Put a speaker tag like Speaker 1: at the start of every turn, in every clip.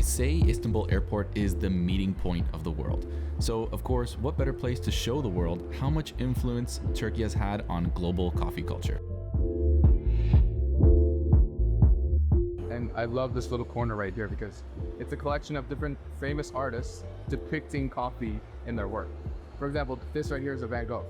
Speaker 1: say Istanbul Airport is the meeting point of the world. So, of course, what better place to show the world how much influence Turkey has had on global coffee culture?
Speaker 2: And I love this little corner right here because it's a collection of different famous artists depicting coffee in their work. For example, this right here is a Van Gogh.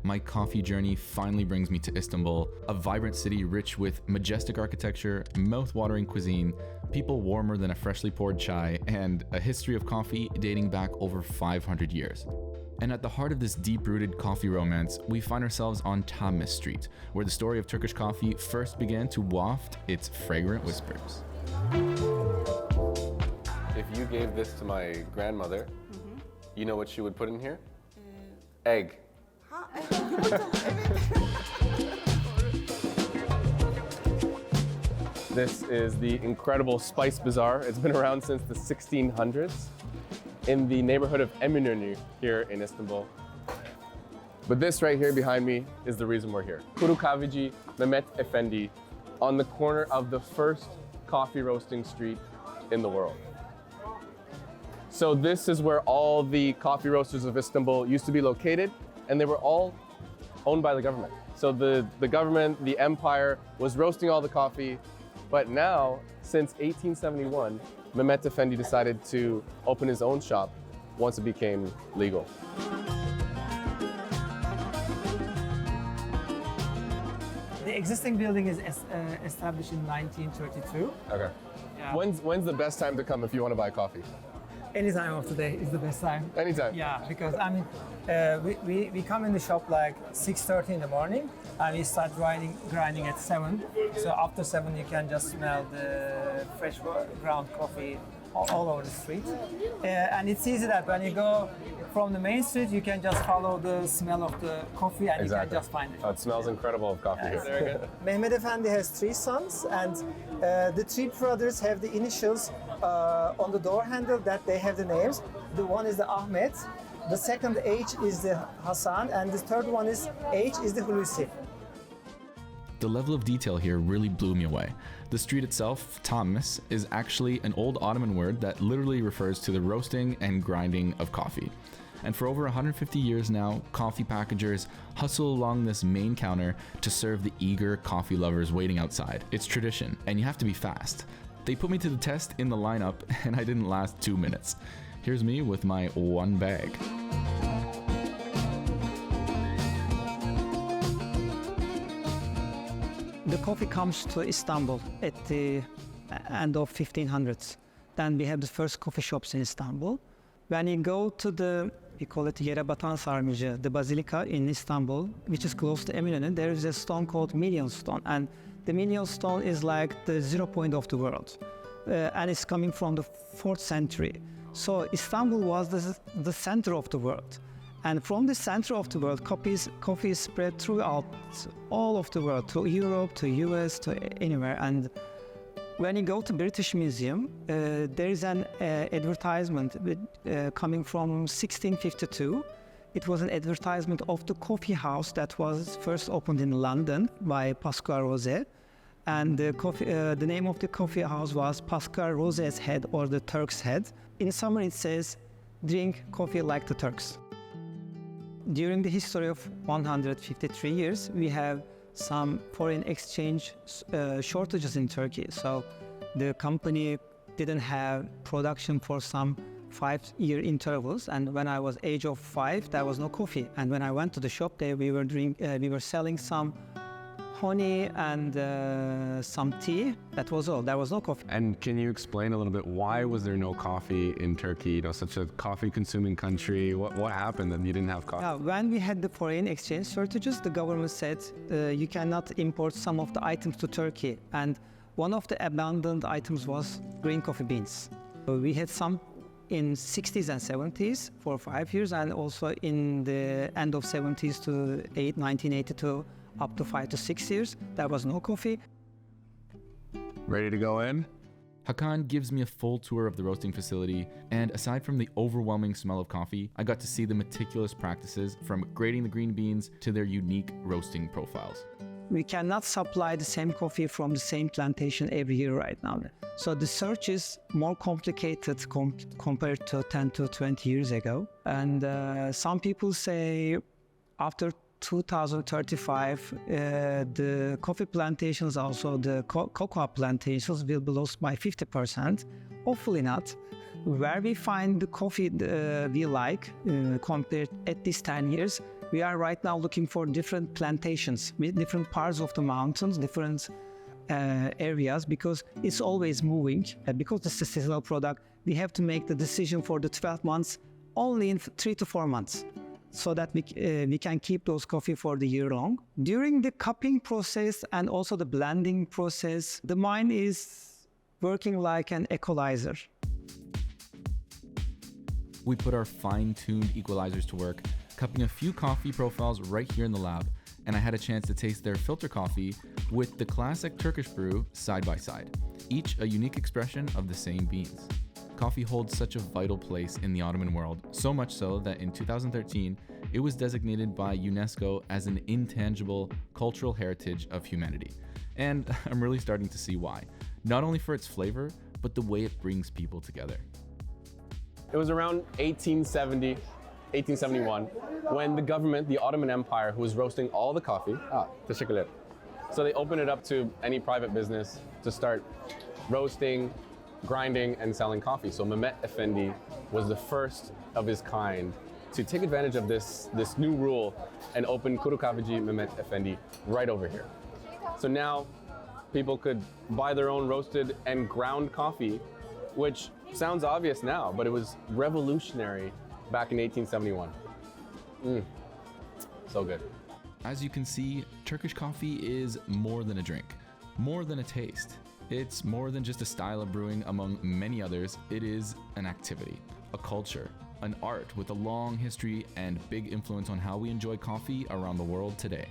Speaker 1: My coffee journey finally brings me to Istanbul, a vibrant city rich with majestic architecture, mouth-watering cuisine, people warmer than a freshly poured chai, and a history of coffee dating back over 500 years. And at the heart of this deep-rooted coffee romance, we find ourselves on Tamis Street, where the story of Turkish coffee first began to waft its fragrant whispers.
Speaker 3: If you gave this to my grandmother, you know what she would put in here? Egg. This is the incredible Spice Bazaar. It's been around since the 1600s in the neighborhood of Eminönü here in Istanbul. But this right here behind me is the reason we're here. Kuru Kahveci Mehmet Efendi on the corner of the first coffee roasting street in the world. So this is where all the coffee roasters of Istanbul used to be located, and they were all owned by the government. So the government, the empire, was roasting all the coffee. But now, since 1871, Mehmet Efendi decided to open his own shop once it became legal.
Speaker 4: The existing building is established in 1932.
Speaker 3: Okay.
Speaker 4: Yeah.
Speaker 3: When's the best time to come if you want to buy coffee?
Speaker 4: Any time of the day is the best time.
Speaker 3: Anytime.
Speaker 4: Yeah, because I mean, we come in the shop like 6:30 in the morning, and we start grinding at 7. So after 7, you can just smell the fresh ground coffee all over the street. And it's easy that when you go from the main street, you can just follow the smell of the coffee, and you can just find it.
Speaker 3: Oh, it smells incredible of coffee here. Very good.
Speaker 4: Mehmet Efendi has 3 sons, and the 3 brothers have the initials on the door handle that they have the names. The one is the Ahmet, the second H is the Hassan, and the third one is H is the Hulusi.
Speaker 1: The level of detail here really blew me away. The street itself, Tamis, is actually an old Ottoman word that literally refers to the roasting and grinding of coffee. And for over 150 years now, coffee packagers hustle along this main counter to serve the eager coffee lovers waiting outside. It's tradition, and you have to be fast. They put me to the test in the lineup, and I didn't last 2 minutes. Here's me with my 1 bag.
Speaker 4: The coffee comes to Istanbul at the end of 1500s. Then we have the first coffee shops in Istanbul. When you go to we call it Yerebatan Sarnıcı, the basilica in Istanbul, which is close to Eminönü, there is a stone called Million Stone. And the Million Stone is like the 0 point of the world. And it's coming from the 4th century. So Istanbul was the center of the world. And from the center of the world, coffee is spread throughout all of the world, to Europe, to US, to anywhere. And when you go to British Museum, there is an advertisement coming from 1652. It was an advertisement of the coffee house that was first opened in London by Pascal Rosé. And the name of the coffee house was Pascal Rosé's Head, or the Turk's Head. In summer it says, drink coffee like the Turks. During the history of 153 years, we have some foreign exchange shortages in Turkey. So the company didn't have production for some 5-year intervals. And when I was age of 5, there was no coffee. And when I went to the shop there, we were selling some honey and some tea. That was all. There was no coffee.
Speaker 5: And can you explain a little bit, why was there no coffee in Turkey? You know, such a coffee-consuming country. What happened that you didn't have coffee?
Speaker 4: When we had the foreign exchange shortages, the government said you cannot import some of the items to Turkey. And one of the abandoned items was green coffee beans. We had some in 60s and 70s for 5 years, and also in the end of 70s to 1982. Up to 5 to 6 years, there was no coffee.
Speaker 5: Ready to go in?
Speaker 1: Hakan gives me a full tour of the roasting facility, and aside from the overwhelming smell of coffee, I got to see the meticulous practices from grading the green beans to their unique roasting profiles.
Speaker 4: we cannot supply the same coffee from the same plantation every year right now. So the search is more complicated compared to 10 to 20 years ago. And some people say after 2035, the coffee plantations, also the cocoa plantations, will be lost by 50%. Hopefully not. Where we find the coffee we like compared at these 10 years, we are right now looking for different plantations with different parts of the mountains, different areas, because it's always moving. Because it's a seasonal product, we have to make the decision for the 12 months only in 3 to 4 months, so that we can keep those coffee for the year long. During the cupping process and also the blending process, the mine is working like an equalizer.
Speaker 1: We put our fine-tuned equalizers to work, cupping a few coffee profiles right here in the lab, and I had a chance to taste their filter coffee with the classic Turkish brew side by side, each a unique expression of the same beans. Coffee holds such a vital place in the Ottoman world, so much so that in 2013, it was designated by UNESCO as an intangible cultural heritage of humanity. And I'm really starting to see why, not only for its flavor, but the way it brings people together.
Speaker 3: It was around 1870, 1871, when the government, the Ottoman Empire, who was roasting all the coffee, teşekkürler. So they opened it up to any private business to start roasting, grinding, and selling coffee. So Mehmet Efendi was the first of his kind to take advantage of this new rule and open Kuru Kahveci Mehmet Efendi right over here. So now people could buy their own roasted and ground coffee, which sounds obvious now, but it was revolutionary back in 1871. So good.
Speaker 1: As you can see, Turkish coffee is more than a drink, more than a taste. It's more than just a style of brewing among many others. It is an activity, a culture, an art with a long history and big influence on how we enjoy coffee around the world today.